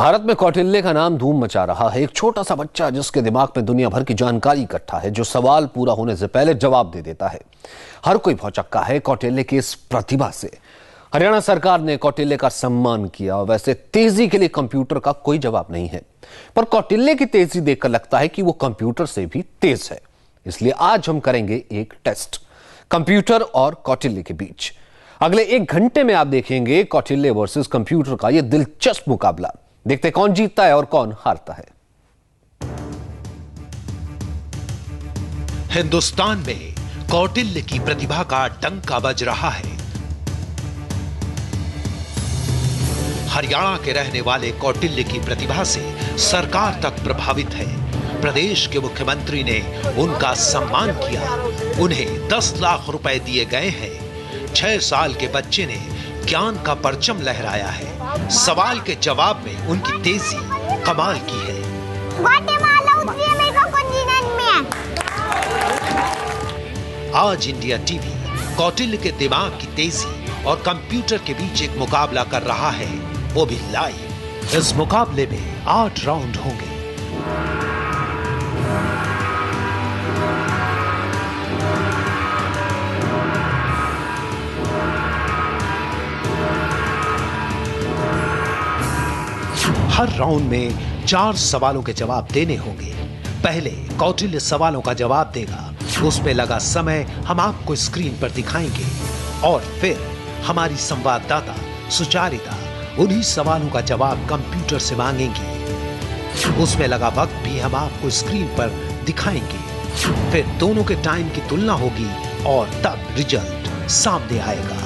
भारत में कौटिल्य का नाम धूम मचा रहा है। एक छोटा सा बच्चा जिसके दिमाग में दुनिया भर की जानकारी इकट्ठा है, जो सवाल पूरा होने से पहले जवाब दे देता है। हर कोई भौचक्का है कौटिल्य की इस प्रतिभा से। हरियाणा सरकार ने कौटिल्य का सम्मान किया। वैसे तेजी के लिए कंप्यूटर का कोई जवाब नहीं है, पर कौटिल्य की तेजी देखकर लगता है कि वो कंप्यूटर से भी तेज है। इसलिए आज हम करेंगे एक टेस्ट कंप्यूटर और कौटिल्य के बीच। अगले 1 घंटे में आप देखेंगे कौटिल्य वर्सेस कंप्यूटर का यह दिलचस्प मुकाबला। देखते कौन जीतता है और कौन हारता है। हिंदुस्तान में कौटिल्य की प्रतिभा का डंका बज रहा है। हरियाणा के रहने वाले कौटिल्य की प्रतिभा से सरकार तक प्रभावित है। प्रदेश के मुख्यमंत्री ने उनका सम्मान किया। उन्हें 10 लाख रुपए दिए गए हैं। 6 साल के बच्चे ने ज्ञान का परचम लहराया है। सवाल के जवाब में उनकी तेजी कमाल की है। आज इंडिया टीवी कौटिल्य के दिमाग की तेजी और कंप्यूटर के बीच एक मुकाबला कर रहा है, वो भी लाइव। इस मुकाबले में 8 राउंड होंगे। हर राउंड में 4 सवालों के जवाब देने होंगे। पहले कौटिल्य सवालों का जवाब देगा। उसमें लगा समय हम आपको स्क्रीन पर दिखाएंगे और फिर हमारी संवाददाता सुचारिता उन्हीं सवालों का जवाब कंप्यूटर से मांगेंगी। उसमें लगा वक्त भी हम आपको स्क्रीन पर दिखाएंगे। फिर दोनों के टाइम की तुलना होगी और तब रिजल्ट सामने आएगा।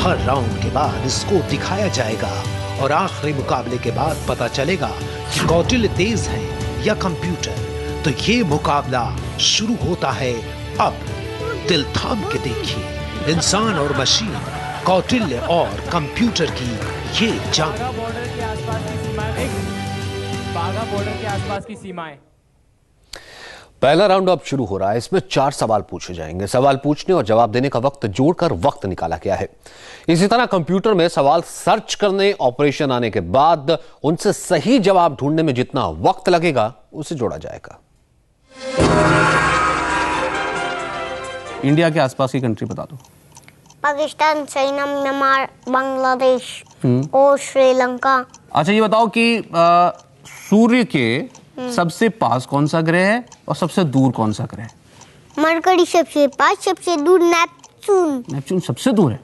हर राउंड के बाद स्कोर दिखाया जाएगा और आखिरी मुकाबले के बाद पता चलेगा कि कौटिल्य तेज है या कंप्यूटर। तो ये मुकाबला शुरू होता है अब। दिल थाम के देखिए, इंसान और मशीन, कौटिल्य और कंप्यूटर की ये जंग। बाघा बॉर्डर के आसपास की सीमाएं। पहला राउंड अब शुरू हो रहा है। इसमें 4 सवाल पूछे जाएंगे। सवाल पूछने और जवाब देने का वक्त जोड़कर वक्त निकाला गया है। इसी तरह कंप्यूटर में सवाल सर्च करने, ऑपरेशन आने के बाद उनसे सही जवाब ढूंढने में जितना वक्त लगेगा उसे जोड़ा जाएगा। इंडिया के आसपास की कंट्री बता दो। पाकिस्तान, चाइना, म्यांमार, बांग्लादेश और श्रीलंका। अच्छा ये बताओ कि सूर्य के सबसे पास कौन सा ग्रह है और सबसे दूर कौन सा ग्रह है? मरकरी सबसे पास, सबसे दूर नेपच्यून। नेपच्यून सबसे दूर है।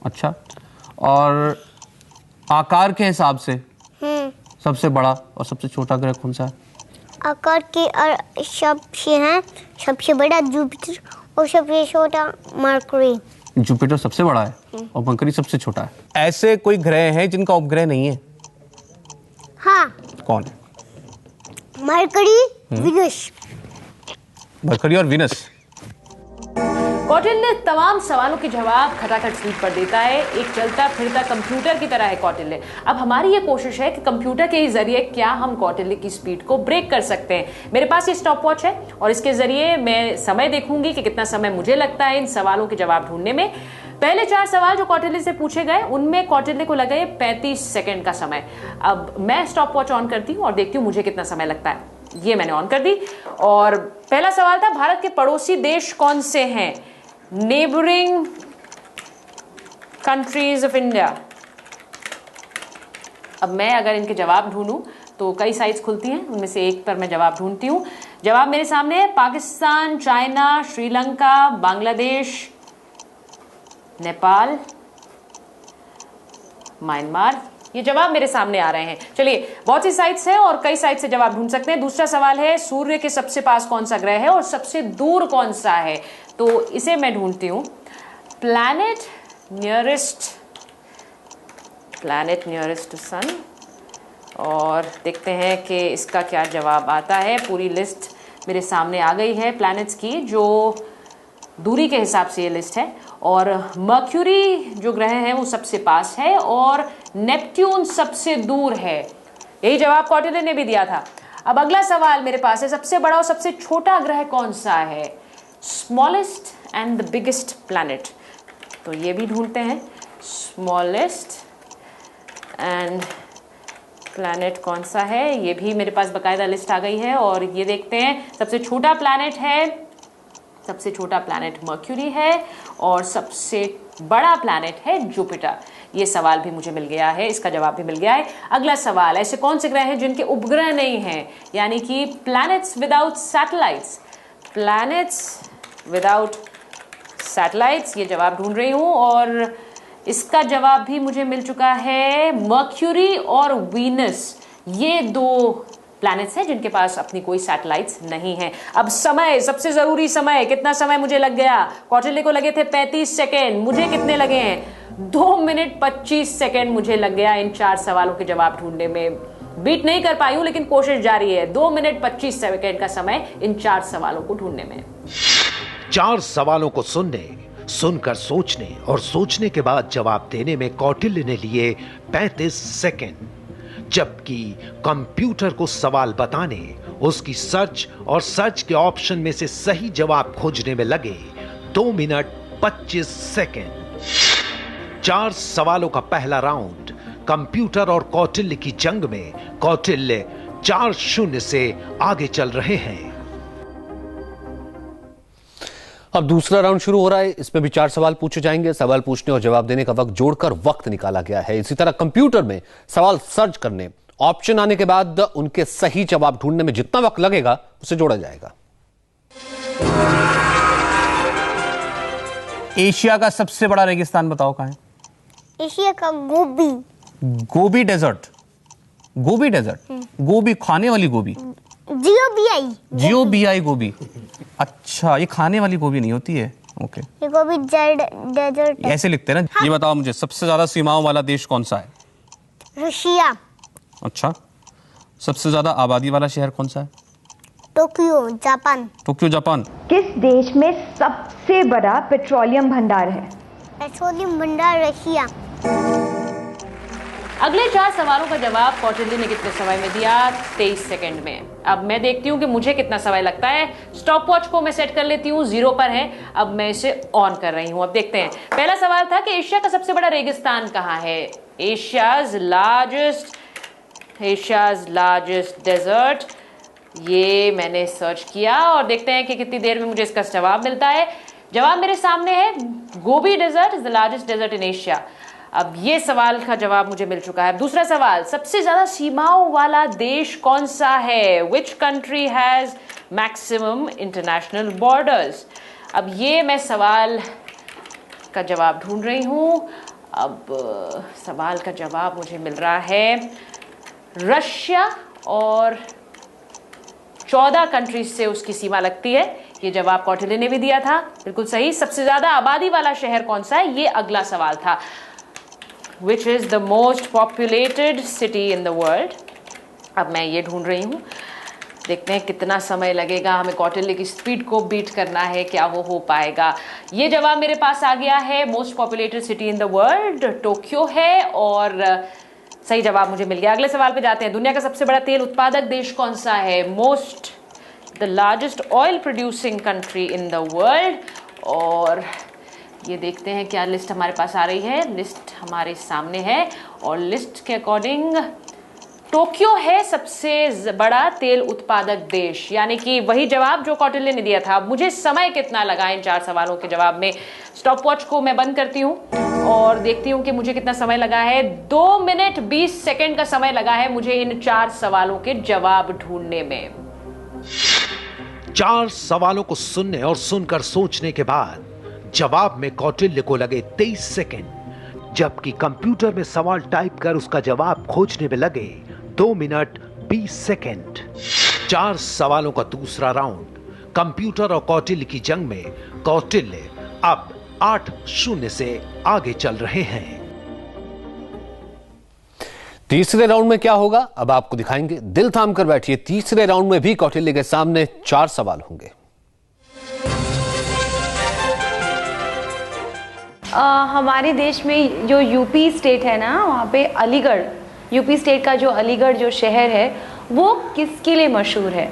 अच्छा, और आकार के हिसाब से सबसे बड़ा और सबसे छोटा ग्रह कौन सा है? आकार के सबसे बड़ा जुपिटर और सबसे छोटा मरकरी। जुपिटर सबसे बड़ा है और मरकरी सबसे छोटा है। ऐसे कोई ग्रह हैं जिनका उपग्रह नहीं है? हाँ। कौन है? Mercury, Venus. मरकरी और वीनस। कौटिल्य तमाम सवालों के जवाब खटाखट स्पीड पर देता है। एक चलता फिरता कंप्यूटर की तरह है कौटिल्य। अब हमारी ये कोशिश है कि कंप्यूटर के जरिए क्या हम कौटिल्य की स्पीड को ब्रेक कर सकते हैं। मेरे पास ये स्टॉप वॉच है और इसके जरिए मैं समय देखूंगी कि कितना समय मुझे लगता है इन सवालों के जवाब ढूंढने में। पहले 4 सवाल जो कौटिल्य से पूछे गए उनमें कौटिल्य को लगे 35 सेकंड का समय। अब मैं स्टॉप वॉच ऑन करती हूँ और देखती हूँ मुझे कितना समय लगता है। ये मैंने ऑन कर दी और पहला सवाल था, भारत के पड़ोसी देश कौन से हैं? Neighbouring countries of India. अब मैं अगर इनके जवाब ढूंढूं तो कई साइट्स खुलती हैं, उनमें से एक पर मैं जवाब ढूंढती हूं। जवाब मेरे सामने है पाकिस्तान, चाइना, श्रीलंका, बांग्लादेश, नेपाल, म्यांमार। ये जवाब मेरे सामने आ रहे हैं। चलिए, बहुत सी साइट्स हैं और कई साइट से जवाब ढूंढ सकते हैं। दूसरा सवाल है, सूर्य के सबसे पास कौन सा ग्रह है और सबसे दूर कौन सा है? तो इसे मैं ढूंढती हूं। प्लैनेट नियरेस्ट टू सन, और देखते हैं कि इसका क्या जवाब आता है। पूरी लिस्ट मेरे सामने आ गई है प्लैनेट्स की, जो दूरी के हिसाब से ये लिस्ट है। और मर्क्यूरी जो ग्रह है वो सबसे पास है और नेपट्यून सबसे दूर है। यही जवाब कौटिल्य ने भी दिया था। अब अगला सवाल मेरे पास है, सबसे बड़ा और सबसे छोटा ग्रह कौन सा है? Smallest and the biggest planet. तो ये भी ढूंढते हैं, स्मॉलेस्ट एंड प्लैनेट कौन सा है, ये भी मेरे पास बकायदा लिस्ट आ गई है। और ये देखते हैं, सबसे छोटा प्लैनेट है, सबसे छोटा प्लैनेट मर्क्यूरी है और सबसे बड़ा प्लैनेट है जुपिटर। ये सवाल भी मुझे मिल गया है, इसका जवाब भी मिल गया है। अगला सवाल, ऐसे कौन से ग्रह हैं जिनके उपग्रह नहीं हैं, यानी कि planets without satellites, planets without satellites. ये जवाब ढूंढ रही हूं और इसका जवाब भी मुझे मिल चुका है, मर्क्यूरी और वीनस। ये दो प्लैनेट्स हैं जिनके पास अपनी कोई सैटेलाइट्स नहीं है। अब समय, सबसे जरूरी समय, कितना समय मुझे लग गया? कौटिल्य को लगे थे 35 सेकेंड, मुझे कितने लगे हैं? 2 मिनट 25 सेकेंड मुझे लग गया इन 4 सवालों के जवाब ढूंढने में। बीट नहीं कर पाई हूं लेकिन कोशिश जारी है। 2 मिनट 25 सेकेंड का समय इन 4 सवालों को ढूंढने में। 4 सवालों को सुनने, सुनकर सोचने और सोचने के बाद जवाब देने में कौटिल्य ने लिए 35 सेकेंड, जबकि कंप्यूटर को सवाल बताने, उसकी सर्च और सर्च के ऑप्शन में से सही जवाब खोजने में लगे 2 मिनट 25 सेकेंड। 4 सवालों का पहला राउंड कंप्यूटर और कौटिल्य की जंग में कौटिल्य 4-0 से आगे चल रहे हैं। अब दूसरा राउंड शुरू हो रहा है, इसमें भी 4 सवाल पूछे जाएंगे। सवाल पूछने और जवाब देने का वक्त जोड़कर वक्त निकाला गया है। इसी तरह कंप्यूटर में सवाल सर्च करने, ऑप्शन आने के बाद उनके सही जवाब ढूंढने में जितना वक्त लगेगा उसे जोड़ा जाएगा। एशिया का सबसे बड़ा रेगिस्तान बताओ कहां है? एशिया का गोबी। गोबी डेजर्ट, गोबी डेजर्ट, गोबी खाने वाली गोबी, GOBI गोबी। अच्छा, ये खाने वाली गोभी नहीं होती है। ओके, ये गोबी डेजर्ट है। ऐसे लिखते हैं ना। हाँ। ये बताओ मुझे, सबसे ज्यादा सीमाओं वाला देश कौन सा है? रशिया। अच्छा, सबसे ज्यादा आबादी वाला शहर कौन सा है? Tokyo, Japan. Tokyo, Japan. किस देश में सबसे बड़ा पेट्रोलियम भंडार है? पेट्रोलियम भंडार रशिया। अगले 4 सवालों का जवाब कौटिल्य ने कितने समय में दिया? 23 सेकंड में। अब मैं देखती हूं कि मुझे कितना समय लगता है। स्टॉप वॉच को मैं सेट कर लेती हूं, 0 पर है। अब मैं इसे ऑन कर रही हूं। अब देखते हैं। पहला सवाल था कि एशिया का सबसे बड़ा रेगिस्तान कहां है? Asia's largest desert. ये मैंने सर्च किया और देखते हैं कि कितनी देर में मुझे इसका जवाब मिलता है। जवाब मेरे सामने है, Gobi desert is the largest desert in Asia. अब ये सवाल का जवाब मुझे मिल चुका है। दूसरा सवाल, सबसे ज्यादा सीमाओं वाला देश कौन सा है? Which country has maximum international borders? अब ये मैं सवाल का जवाब ढूंढ रही हूं। अब सवाल का जवाब मुझे मिल रहा है रशिया और 14 कंट्रीज से उसकी सीमा लगती है। ये जवाब कौटिल्य ने भी दिया था, बिल्कुल सही। सबसे ज्यादा आबादी वाला शहर कौन सा है? ये अगला सवाल था। Which is the most populated city in the world? अब मैं ये ढूंढ रही हूँ। देखते हैं कितना समय लगेगा, हमें कौटिल्य की स्पीड को बीट करना है, क्या वो हो पाएगा। ये जवाब मेरे पास आ गया है, most populated city in the world Tokyo है और सही जवाब मुझे मिल गया। अगले सवाल पे जाते हैं। दुनिया का सबसे बड़ा तेल उत्पादक देश कौन सा है? The largest oil producing country in the world. और ये देखते हैं क्या लिस्ट हमारे पास आ रही है। लिस्ट हमारे सामने है और लिस्ट के अकॉर्डिंग टोक्यो है सबसे बड़ा तेल उत्पादक देश, यानी कि वही जवाब जो कौटिल्य ने दिया था। मुझे समय कितना लगा इन 4 सवालों के जवाब में? स्टॉप वॉच को मैं बंद करती हूँ और देखती हूँ कि मुझे कितना समय लगा है। 2 मिनट 20 सेकंड का समय लगा है मुझे इन 4 सवालों के जवाब ढूंढने में। 4 सवालों को सुनने और सुनकर सोचने के बाद जवाब में कौटिल्य को लगे 23 सेकंड, जबकि कंप्यूटर में सवाल टाइप कर उसका जवाब खोजने में लगे 2 मिनट 20 सेकंड। 4 सवालों का दूसरा राउंड कंप्यूटर और कौटिल्य की जंग में कौटिल्य अब 8-0 से आगे चल रहे हैं। तीसरे राउंड में क्या होगा अब आपको दिखाएंगे। दिल थाम कर बैठिए, तीसरे राउंड में भी कौटिल्य के सामने 4 सवाल होंगे। हमारे देश में जो यूपी स्टेट है ना, वहाँ पे अलीगढ़, यूपी स्टेट का जो अलीगढ़ जो शहर है वो किसके लिए मशहूर है?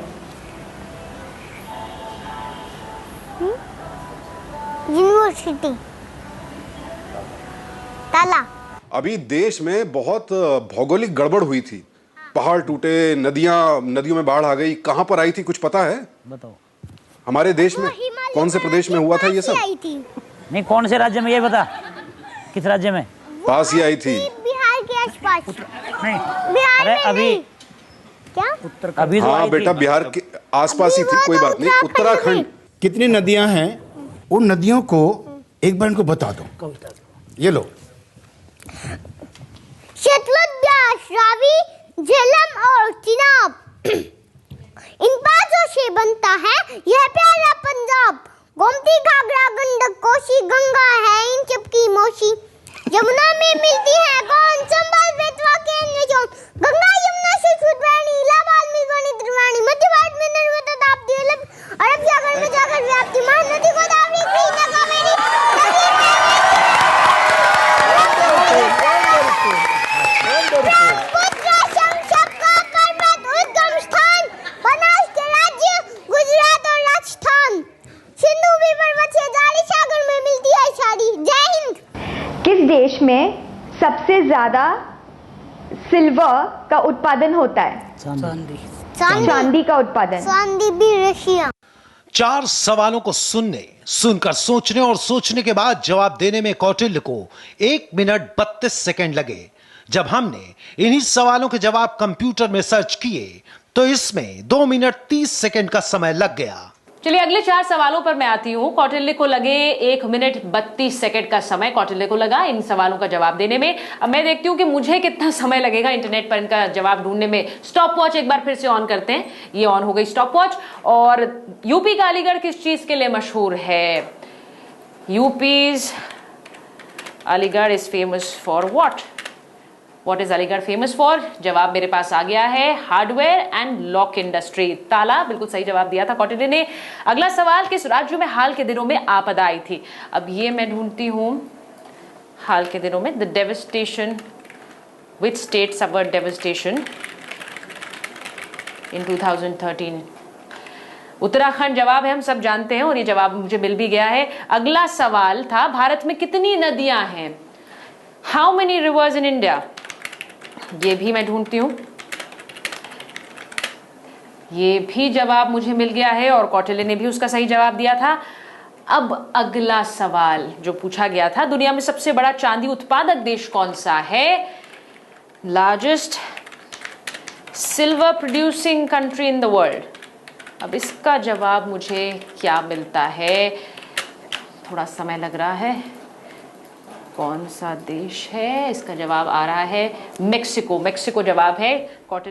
यूनिवर्सिटी। ताला। अभी देश में बहुत भौगोलिक गड़बड़ हुई थी, पहाड़ टूटे, नदियों में बाढ़ आ गई, कहाँ पर आई थी कुछ पता है? बताओ। हमारे देश में कौन से प्रदेश में हुआ था ये सब? नहीं, कौन से राज्य में ये बता, किस राज्य में? पास ही आई थी। बिहार के आसपास। नहीं, बिहार अरे में अभी नहीं। क्या? अभी तो हाँ आई बेटा, थी। बिहार के आसपास ही थी, कोई बात नहीं। उत्तराखंड। कितनी नदियां हैं, उन नदियों को एक बार इनको बता दो। ये लो। सतलुज, ब्यास, रावी, झेलम और चिनाब। इन पांचों से बनता है यह प्यारा पंजाब। गोमती, घाघरा, गंडक, कोसी, गंगा है इन सबकी मौसी। यमुना में मिलती है कौन? चंबल, बेतवा, केन, निजोम। गंगा, यमुना, सुरसुरवाणी, इलाहाबाद में बनी त्रिवेणी। मध्य भारत में नर्मदा, ताप्ती, अरब सागर में जाकर व्याप्ति। महानदी, गोदावरी, कृष्णा, कावेरी। ब्रह्मपुत्र, शमशका, पर्वत, उद्गम स्थान। महाराष्ट्र राज्य, गुजरात और राजस्थान। सिंधु भी पर्वत से जारी सागर में मिलती है सारी। जय हिंद। किस देश में सबसे ज्यादा सिल्वर का उत्पादन होता है? चांदी का उत्पादन। चांदी भी रशिया। 4 सवालों को सुनकर सोचने और सोचने के बाद जवाब देने में कौटिल्य को 1 मिनट 32 सेकंड लगे। जब हमने इन्हीं सवालों के जवाब कंप्यूटर में सर्च किए तो इसमें 2 मिनट 30 सेकंड का समय लग गया। चलिए अगले 4 सवालों पर मैं आती हूं। कौटिल्य को लगे 1 मिनट 32 सेकंड का समय कौटिल्य को लगा इन सवालों का जवाब देने में। अब मैं देखती हूं कि मुझे कितना समय लगेगा इंटरनेट पर इनका जवाब ढूंढने में। स्टॉप वॉच एक बार फिर से ऑन करते हैं। ये ऑन हो गई स्टॉप वॉच। और यूपी का अलीगढ़ किस चीज के लिए मशहूर है? यूपीज Aligarh is famous for what? What is Aligarh famous for? जवाब मेरे पास आ गया है, हार्डवेयर एंड लॉक इंडस्ट्री। ताला, बिल्कुल सही जवाब दिया था कौटिल्य ने। अगला सवाल, किस राज्य में हाल के दिनों में आपदा आई थी? अब ये मैं ढूंढती हूं। हाल के दिनों में the devastation, which state suffered devastation in 2013? Uttarakhand जवाब है, हम सब जानते हैं और ये जवाब मुझे मिल भी गया है। अगला सवाल था, भारत में कितनी नदियां हैं? How many reverse in India? ये भी मैं ढूंढती हूं। ये भी जवाब मुझे मिल गया है और कौटिल्य ने भी उसका सही जवाब दिया था। अब अगला सवाल जो पूछा गया था, दुनिया में सबसे बड़ा चांदी उत्पादक देश कौन सा है? Largest silver producing country in the world. अब इसका जवाब मुझे क्या मिलता है? थोड़ा समय लग रहा है। कौन सा देश है? इसका जवाब आ रहा है मेक्सिको। मेक्सिको जवाब है। कौटिल्य